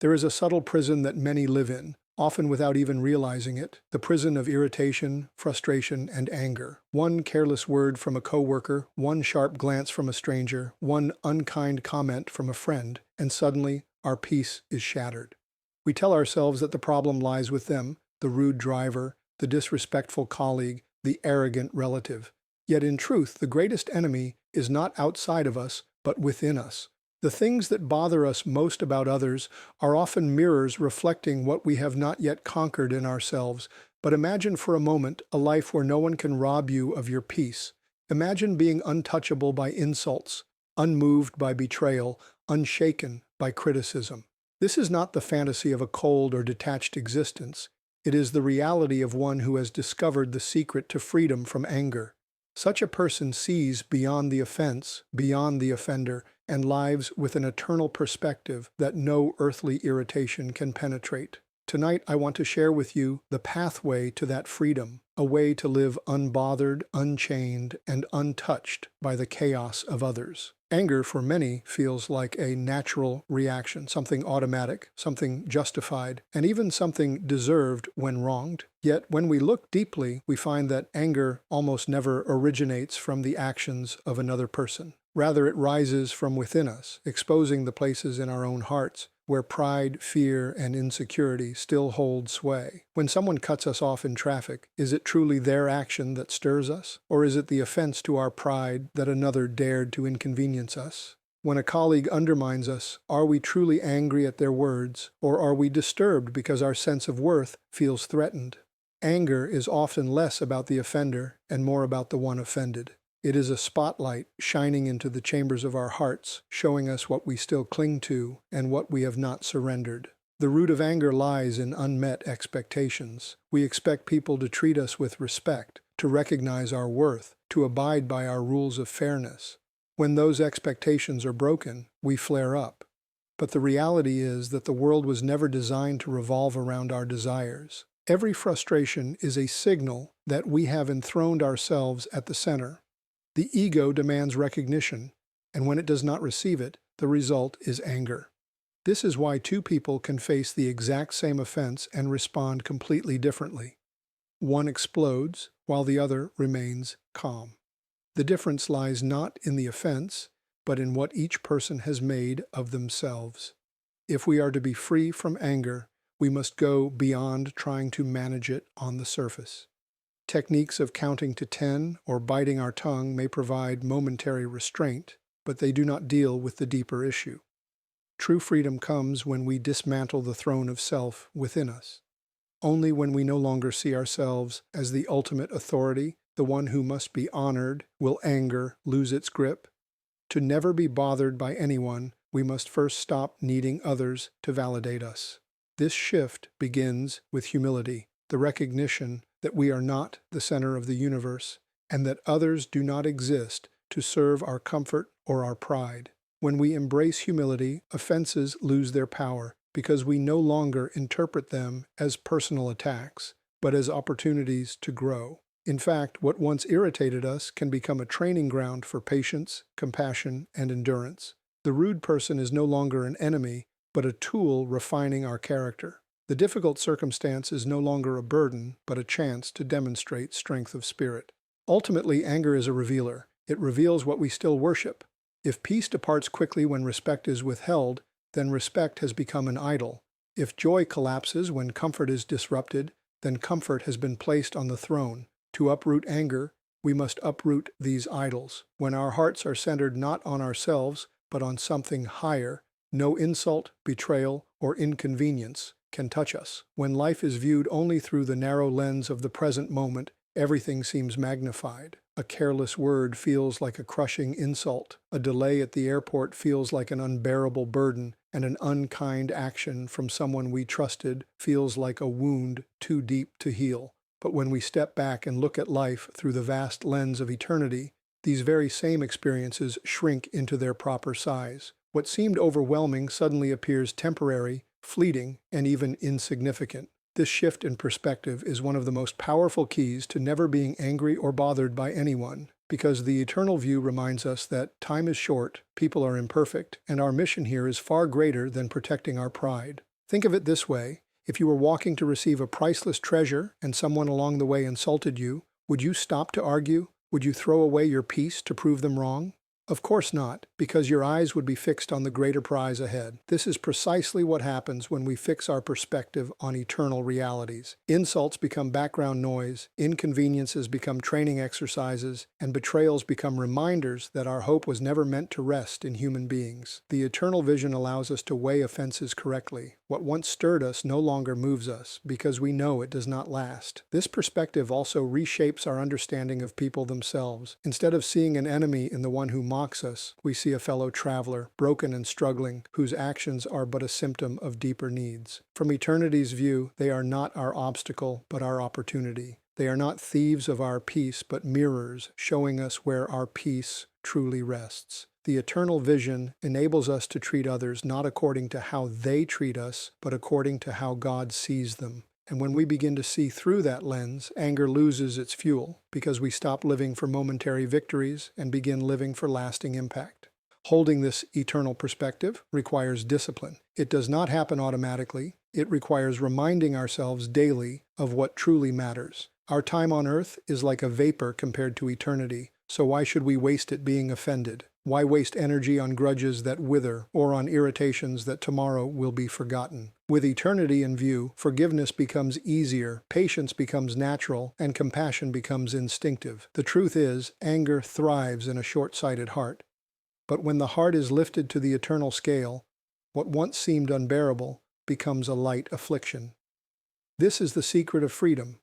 There is a subtle prison that many live in, often without even realizing it, the prison of irritation, frustration, and anger. One careless word from a coworker, one sharp glance from a stranger, one unkind comment from a friend, and suddenly our peace is shattered. We tell ourselves that the problem lies with them, the rude driver, the disrespectful colleague, the arrogant relative. Yet in truth, the greatest enemy is not outside of us, but within us. The things that bother us most about others are often mirrors reflecting what we have not yet conquered in ourselves. But imagine for a moment a life where no one can rob you of your peace. Imagine being untouchable by insults, unmoved by betrayal, unshaken by criticism. This is not the fantasy of a cold or detached existence. It is the reality of one who has discovered the secret to freedom from anger. Such a person sees beyond the offense, beyond the offender, and lives with an eternal perspective that no earthly irritation can penetrate. Tonight, I want to share with you the pathway to that freedom, a way to live unbothered, unchained, and untouched by the chaos of others. Anger, for many, feels like a natural reaction, something automatic, something justified, and even something deserved when wronged. Yet, when we look deeply, we find that anger almost never originates from the actions of another person. Rather, it rises from within us, exposing the places in our own hearts where pride, fear, and insecurity still hold sway. When someone cuts us off in traffic, is it truly their action that stirs us? Or is it the offense to our pride that another dared to inconvenience us? When a colleague undermines us, are we truly angry at their words, or are we disturbed because our sense of worth feels threatened? Anger is often less about the offender and more about the one offended. It is a spotlight shining into the chambers of our hearts, showing us what we still cling to and what we have not surrendered. The root of anger lies in unmet expectations. We expect people to treat us with respect, to recognize our worth, to abide by our rules of fairness. When those expectations are broken, we flare up. But the reality is that the world was never designed to revolve around our desires. Every frustration is a signal that we have enthroned ourselves at the center. The ego demands recognition, and when it does not receive it, the result is anger. This is why two people can face the exact same offense and respond completely differently. One explodes, while the other remains calm. The difference lies not in the offense, but in what each person has made of themselves. If we are to be free from anger, we must go beyond trying to manage it on the surface. Techniques of counting to 10 or biting our tongue may provide momentary restraint, but they do not deal with the deeper issue. True freedom comes when we dismantle the throne of self within us. Only when we no longer see ourselves as the ultimate authority, the one who must be honored, will anger lose its grip. To never be bothered by anyone, we must first stop needing others to validate us. This shift begins with humility, the recognition that we are not the center of the universe, and that others do not exist to serve our comfort or our pride. When we embrace humility, offenses lose their power because we no longer interpret them as personal attacks, but as opportunities to grow. In fact, what once irritated us can become a training ground for patience, compassion, and endurance. The rude person is no longer an enemy, but a tool refining our character. The difficult circumstance is no longer a burden, but a chance to demonstrate strength of spirit. Ultimately, anger is a revealer. It reveals what we still worship. If peace departs quickly when respect is withheld, then respect has become an idol. If joy collapses when comfort is disrupted, then comfort has been placed on the throne. To uproot anger, we must uproot these idols. When our hearts are centered not on ourselves, but on something higher, no insult, betrayal, or inconvenience can touch us. When life is viewed only through the narrow lens of the present moment, everything seems magnified. A careless word feels like a crushing insult. A delay at the airport feels like an unbearable burden, and an unkind action from someone we trusted feels like a wound too deep to heal. But when we step back and look at life through the vast lens of eternity, these very same experiences shrink into their proper size. What seemed overwhelming suddenly appears temporary, fleeting, and even insignificant. This shift in perspective is one of the most powerful keys to never being angry or bothered by anyone, because the eternal view reminds us that time is short, people are imperfect, and our mission here is far greater than protecting our pride. Think of it this way. If you were walking to receive a priceless treasure and someone along the way insulted you, would you stop to argue? Would you throw away your peace to prove them wrong? Of course not, because your eyes would be fixed on the greater prize ahead. This is precisely what happens when we fix our perspective on eternal realities. Insults become background noise, inconveniences become training exercises, and betrayals become reminders that our hope was never meant to rest in human beings. The eternal vision allows us to weigh offenses correctly. What once stirred us no longer moves us, because we know it does not last. This perspective also reshapes our understanding of people themselves. Instead of seeing an enemy in the one who mocks us, we see a fellow traveler, broken and struggling, whose actions are but a symptom of deeper needs. From eternity's view, they are not our obstacle, but our opportunity. They are not thieves of our peace, but mirrors, showing us where our peace truly rests. The eternal vision enables us to treat others not according to how they treat us, but according to how God sees them. And when we begin to see through that lens, anger loses its fuel, because we stop living for momentary victories and begin living for lasting impact. Holding this eternal perspective requires discipline. It does not happen automatically. It requires reminding ourselves daily of what truly matters. Our time on earth is like a vapor compared to eternity, so why should we waste it being offended? Why waste energy on grudges that wither or on irritations that tomorrow will be forgotten? With eternity in view, forgiveness becomes easier, patience becomes natural, and compassion becomes instinctive. The truth is, anger thrives in a short-sighted heart. But when the heart is lifted to the eternal scale, what once seemed unbearable becomes a light affliction. This is the secret of freedom.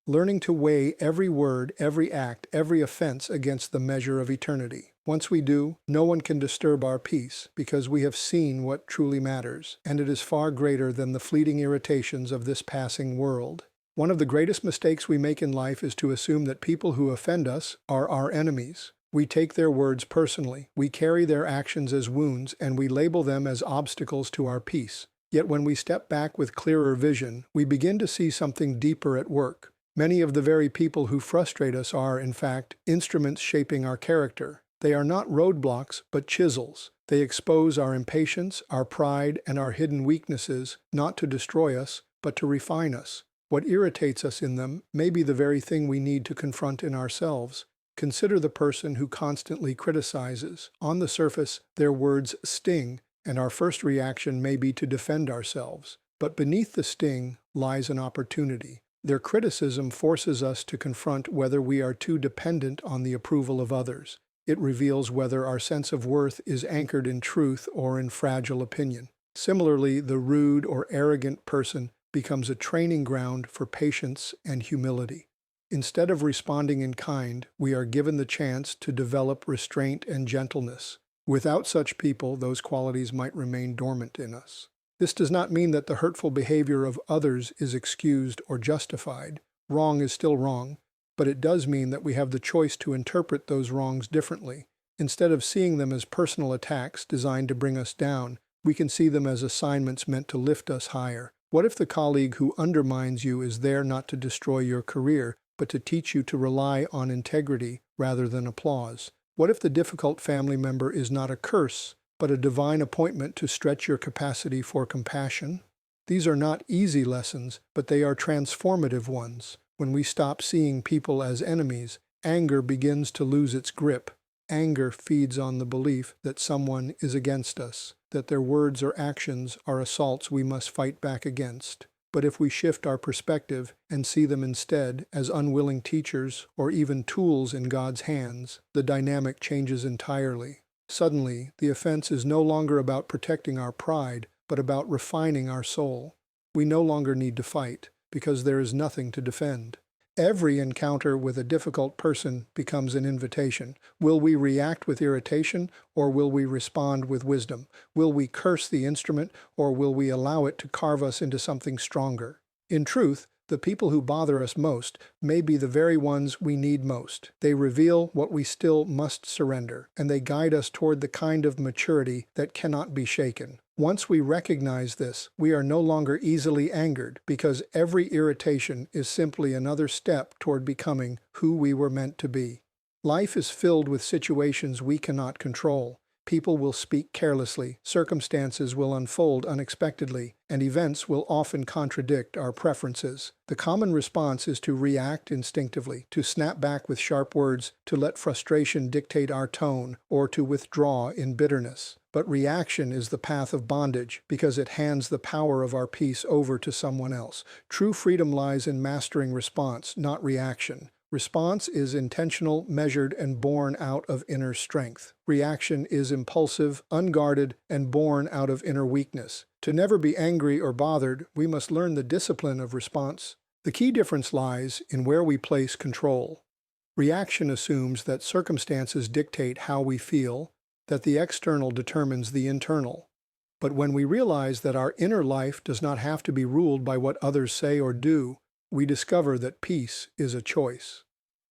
Learning to weigh every word, every act, every offense against the measure of eternity. Once we do, no one can disturb our peace, because we have seen what truly matters, and it is far greater than the fleeting irritations of this passing world. One of the greatest mistakes we make in life is to assume that people who offend us are our enemies. We take their words personally, we carry their actions as wounds, and we label them as obstacles to our peace. Yet when we step back with clearer vision, we begin to see something deeper at work. Many of the very people who frustrate us are, in fact, instruments shaping our character. They are not roadblocks, but chisels. They expose our impatience, our pride, and our hidden weaknesses, not to destroy us, but to refine us. What irritates us in them may be the very thing we need to confront in ourselves. Consider the person who constantly criticizes. On the surface, their words sting, and our first reaction may be to defend ourselves. But beneath the sting lies an opportunity. Their criticism forces us to confront whether we are too dependent on the approval of others. It reveals whether our sense of worth is anchored in truth or in fragile opinion. Similarly, the rude or arrogant person becomes a training ground for patience and humility. Instead of responding in kind, we are given the chance to develop restraint and gentleness. Without such people, those qualities might remain dormant in us. This does not mean that the hurtful behavior of others is excused or justified. Wrong is still wrong, but it does mean that we have the choice to interpret those wrongs differently. Instead of seeing them as personal attacks designed to bring us down, we can see them as assignments meant to lift us higher. What if the colleague who undermines you is there not to destroy your career, but to teach you to rely on integrity rather than applause? What if the difficult family member is not a curse, but a divine appointment to stretch your capacity for compassion? These are not easy lessons, but they are transformative ones. When we stop seeing people as enemies, anger begins to lose its grip. Anger feeds on the belief that someone is against us, that their words or actions are assaults we must fight back against. But if we shift our perspective and see them instead as unwilling teachers or even tools in God's hands, the dynamic changes entirely. Suddenly, the offense is no longer about protecting our pride, but about refining our soul. We no longer need to fight, because there is nothing to defend. Every encounter with a difficult person becomes an invitation. Will we react with irritation, or will we respond with wisdom? Will we curse the instrument, or will we allow it to carve us into something stronger? In truth, the people who bother us most may be the very ones we need most. They reveal what we still must surrender, and they guide us toward the kind of maturity that cannot be shaken. Once we recognize this, we are no longer easily angered, because every irritation is simply another step toward becoming who we were meant to be. Life is filled with situations we cannot control, People will speak carelessly, circumstances will unfold unexpectedly, and events will often contradict our preferences. The common response is to react instinctively, to snap back with sharp words, to let frustration dictate our tone, or to withdraw in bitterness. But reaction is the path of bondage because it hands the power of our peace over to someone else. True freedom lies in mastering response, not reaction. Response is intentional, measured, and born out of inner strength. Reaction is impulsive, unguarded, and born out of inner weakness. To never be angry or bothered, we must learn the discipline of response. The key difference lies in where we place control. Reaction assumes that circumstances dictate how we feel, that the external determines the internal. But when we realize that our inner life does not have to be ruled by what others say or do, we discover that peace is a choice.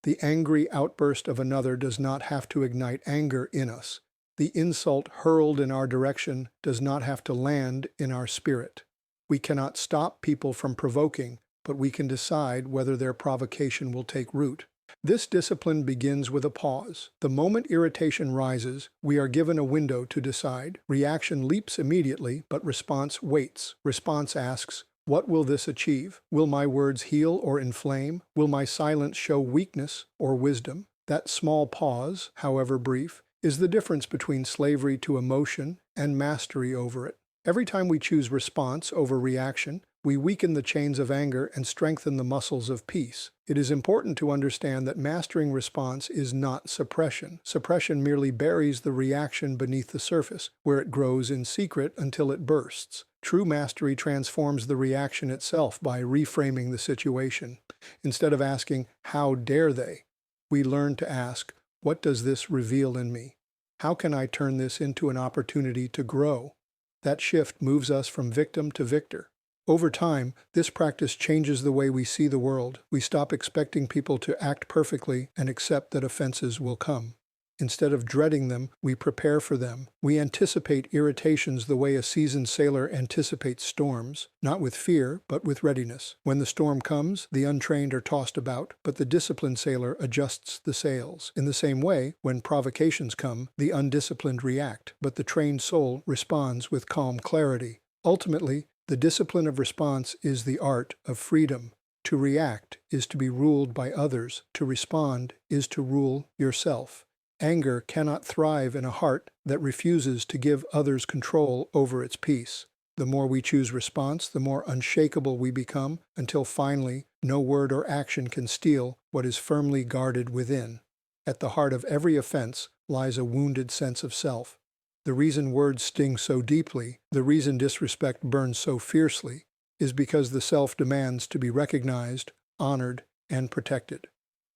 The angry outburst of another does not have to ignite anger in us. The insult hurled in our direction does not have to land in our spirit. We cannot stop people from provoking, but we can decide whether their provocation will take root. This discipline begins with a pause. The moment irritation rises, we are given a window to decide. Reaction leaps immediately, but response waits. Response asks, what will this achieve? Will my words heal or inflame? Will my silence show weakness or wisdom? That small pause, however brief, is the difference between slavery to emotion and mastery over it. Every time we choose response over reaction, we weaken the chains of anger and strengthen the muscles of peace. It is important to understand that mastering response is not suppression. Suppression merely buries the reaction beneath the surface, where it grows in secret until it bursts. True mastery transforms the reaction itself by reframing the situation. Instead of asking, "How dare they?" we learn to ask, "What does this reveal in me? How can I turn this into an opportunity to grow?" That shift moves us from victim to victor. Over time, this practice changes the way we see the world. We stop expecting people to act perfectly and accept that offenses will come. Instead of dreading them, we prepare for them. We anticipate irritations the way a seasoned sailor anticipates storms, not with fear, but with readiness. When the storm comes, the untrained are tossed about, but the disciplined sailor adjusts the sails. In the same way, when provocations come, the undisciplined react, but the trained soul responds with calm clarity. Ultimately, the discipline of response is the art of freedom. To react is to be ruled by others. To respond is to rule yourself. Anger cannot thrive in a heart that refuses to give others control over its peace. The more we choose response, the more unshakable we become, until finally, no word or action can steal what is firmly guarded within. At the heart of every offense lies a wounded sense of self. The reason words sting so deeply, the reason disrespect burns so fiercely, is because the self demands to be recognized, honored, and protected.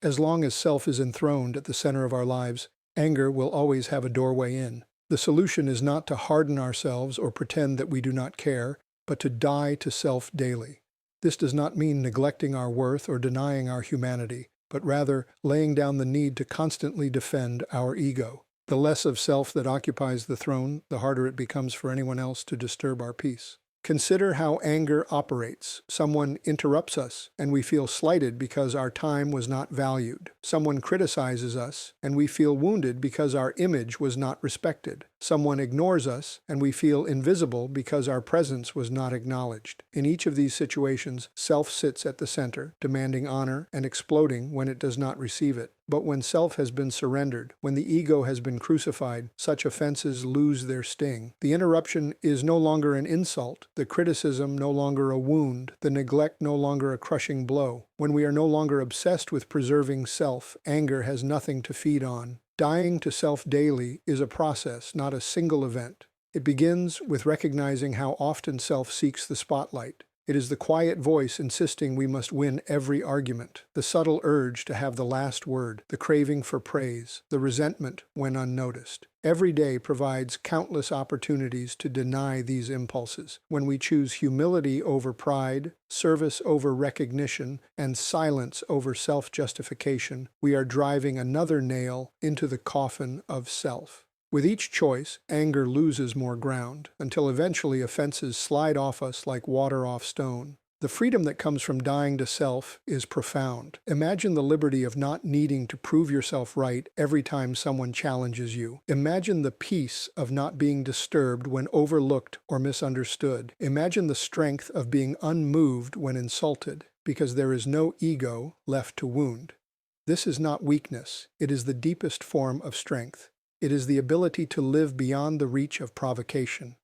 As long as self is enthroned at the center of our lives, anger will always have a doorway in. The solution is not to harden ourselves or pretend that we do not care, but to die to self daily. This does not mean neglecting our worth or denying our humanity, but rather laying down the need to constantly defend our ego. The less of self that occupies the throne, the harder it becomes for anyone else to disturb our peace. Consider how anger operates. Someone interrupts us, and we feel slighted because our time was not valued. Someone criticizes us, and we feel wounded because our image was not respected. Someone ignores us, and we feel invisible because our presence was not acknowledged. In each of these situations, self sits at the center, demanding honor and exploding when it does not receive it. But when self has been surrendered, when the ego has been crucified, such offenses lose their sting. The interruption is no longer an insult, the criticism no longer a wound, the neglect no longer a crushing blow. When we are no longer obsessed with preserving self, anger has nothing to feed on. Dying to self daily is a process, not a single event. It begins with recognizing how often self seeks the spotlight. It is the quiet voice insisting we must win every argument, the subtle urge to have the last word, the craving for praise, the resentment when unnoticed. Every day provides countless opportunities to deny these impulses. When we choose humility over pride, service over recognition, and silence over self-justification, we are driving another nail into the coffin of self. With each choice, anger loses more ground, until eventually offenses slide off us like water off stone. The freedom that comes from dying to self is profound. Imagine the liberty of not needing to prove yourself right every time someone challenges you. Imagine the peace of not being disturbed when overlooked or misunderstood. Imagine the strength of being unmoved when insulted, because there is no ego left to wound. This is not weakness. It is the deepest form of strength. It is the ability to live beyond the reach of provocation.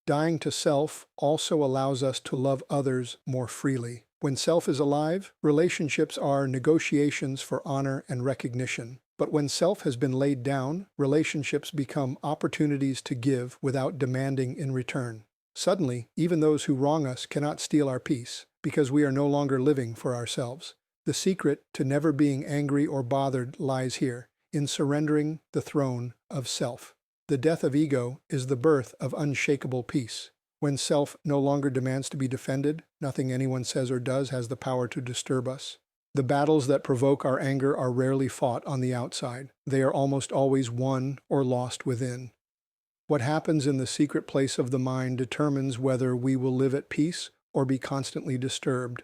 Dying to self also allows us to love others more freely. When self is alive, relationships are negotiations for honor and recognition. But when self has been laid down, relationships become opportunities to give without demanding in return. Suddenly, even those who wrong us cannot steal our peace, because we are no longer living for ourselves. The secret to never being angry or bothered lies here, in surrendering the throne of self. The death of ego is the birth of unshakable peace. When self no longer demands to be defended, nothing anyone says or does has the power to disturb us. The battles that provoke our anger are rarely fought on the outside. They are almost always won or lost within. What happens in the secret place of the mind determines whether we will live at peace or be constantly disturbed.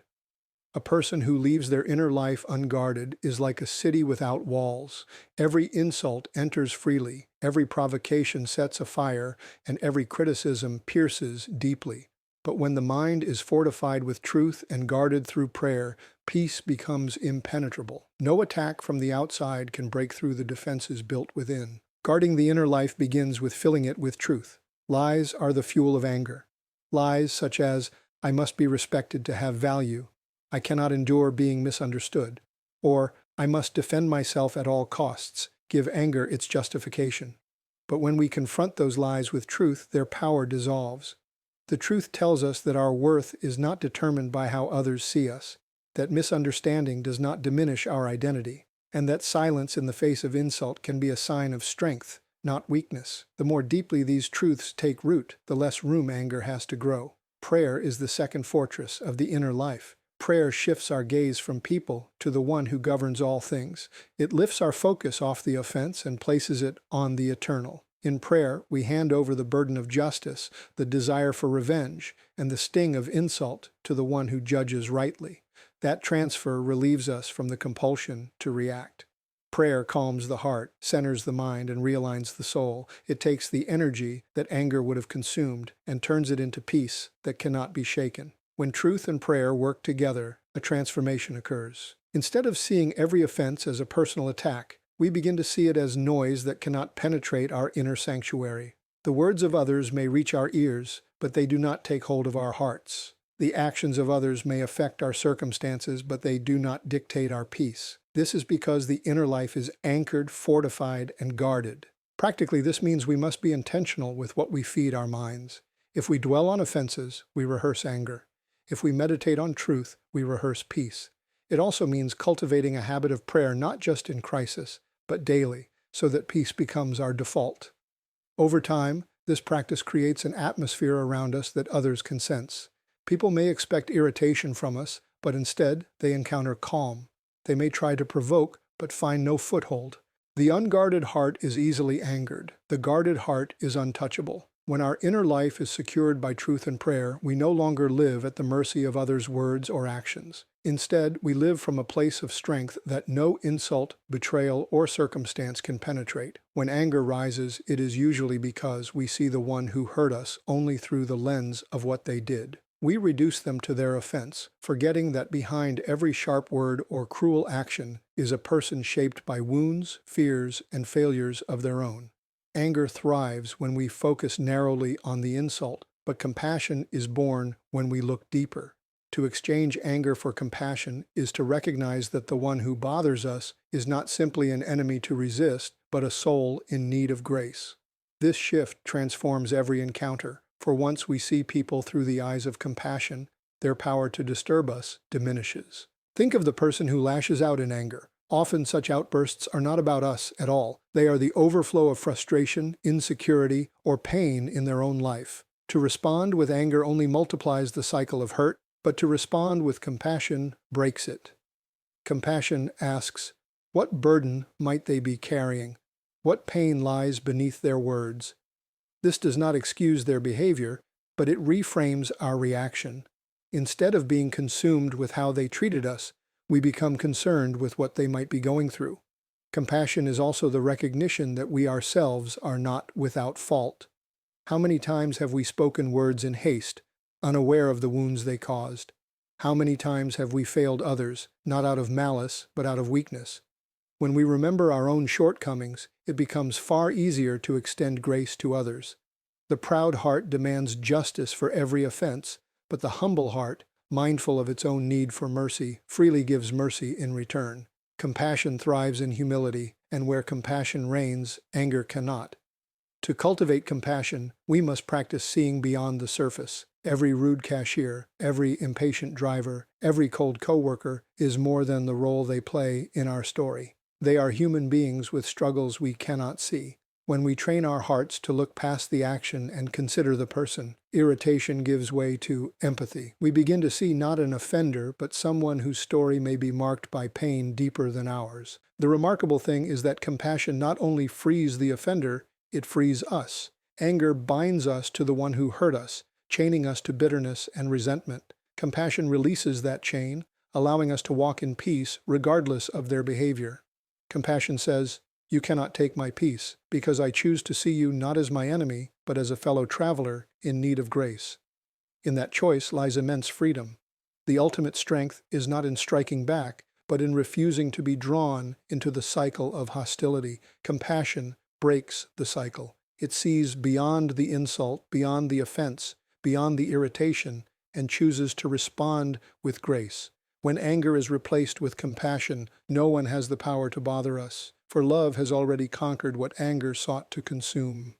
A person who leaves their inner life unguarded is like a city without walls. Every insult enters freely, every provocation sets a fire, and every criticism pierces deeply. But when the mind is fortified with truth and guarded through prayer, peace becomes impenetrable. No attack from the outside can break through the defenses built within. Guarding the inner life begins with filling it with truth. Lies are the fuel of anger. Lies such as, "I must be respected to have value," "I cannot endure being misunderstood," or "I must defend myself at all costs," give anger its justification. But when we confront those lies with truth, their power dissolves. The truth tells us that our worth is not determined by how others see us, that misunderstanding does not diminish our identity, and that silence in the face of insult can be a sign of strength, not weakness. The more deeply these truths take root, the less room anger has to grow. Prayer is the second fortress of the inner life. Prayer shifts our gaze from people to the one who governs all things. It lifts our focus off the offense and places it on the eternal. In prayer, we hand over the burden of justice, the desire for revenge, and the sting of insult to the one who judges rightly. That transfer relieves us from the compulsion to react. Prayer calms the heart, centers the mind, and realigns the soul. It takes the energy that anger would have consumed and turns it into peace that cannot be shaken. When truth and prayer work together, a transformation occurs. Instead of seeing every offense as a personal attack, we begin to see it as noise that cannot penetrate our inner sanctuary. The words of others may reach our ears, but they do not take hold of our hearts. The actions of others may affect our circumstances, but they do not dictate our peace. This is because the inner life is anchored, fortified, and guarded. Practically, this means we must be intentional with what we feed our minds. If we dwell on offenses, we rehearse anger. If we meditate on truth, we rehearse peace. It also means cultivating a habit of prayer not just in crisis, but daily, so that peace becomes our default. Over time, this practice creates an atmosphere around us that others can sense. People may expect irritation from us, but instead they encounter calm. They may try to provoke, but find no foothold. The unguarded heart is easily angered. The guarded heart is untouchable. When our inner life is secured by truth and prayer, we no longer live at the mercy of others' words or actions. Instead, we live from a place of strength that no insult, betrayal, or circumstance can penetrate. When anger rises, it is usually because we see the one who hurt us only through the lens of what they did. We reduce them to their offense, forgetting that behind every sharp word or cruel action is a person shaped by wounds, fears, and failures of their own. Anger thrives when we focus narrowly on the insult, but compassion is born when we look deeper. To exchange anger for compassion is to recognize that the one who bothers us is not simply an enemy to resist, but a soul in need of grace. This shift transforms every encounter, for once we see people through the eyes of compassion, their power to disturb us diminishes. Think of the person who lashes out in anger. Often such outbursts are not about us at all. They are the overflow of frustration, insecurity, or pain in their own life. To respond with anger only multiplies the cycle of hurt, but to respond with compassion breaks it. Compassion asks, what burden might they be carrying? What pain lies beneath their words? This does not excuse their behavior, but it reframes our reaction. Instead of being consumed with how they treated us, we become concerned with what they might be going through. Compassion is also the recognition that we ourselves are not without fault. How many times have we spoken words in haste, unaware of the wounds they caused? How many times have we failed others, not out of malice, but out of weakness? When we remember our own shortcomings, it becomes far easier to extend grace to others. The proud heart demands justice for every offense, but the humble heart, mindful of its own need for mercy, freely gives mercy in return. Compassion thrives in humility, and where compassion reigns, anger cannot. To cultivate compassion, we must practice seeing beyond the surface. Every rude cashier, every impatient driver, every cold coworker is more than the role they play in our story. They are human beings with struggles we cannot see. When we train our hearts to look past the action and consider the person, irritation gives way to empathy. We begin to see not an offender, but someone whose story may be marked by pain deeper than ours. The remarkable thing is that compassion not only frees the offender, it frees us. Anger binds us to the one who hurt us, chaining us to bitterness and resentment. Compassion releases that chain, allowing us to walk in peace regardless of their behavior. Compassion says, "You cannot take my peace, because I choose to see you not as my enemy, but as a fellow traveler in need of grace." In that choice lies immense freedom. The ultimate strength is not in striking back, but in refusing to be drawn into the cycle of hostility. Compassion breaks the cycle. It sees beyond the insult, beyond the offense, beyond the irritation, and chooses to respond with grace. When anger is replaced with compassion, no one has the power to bother us, for love has already conquered what anger sought to consume.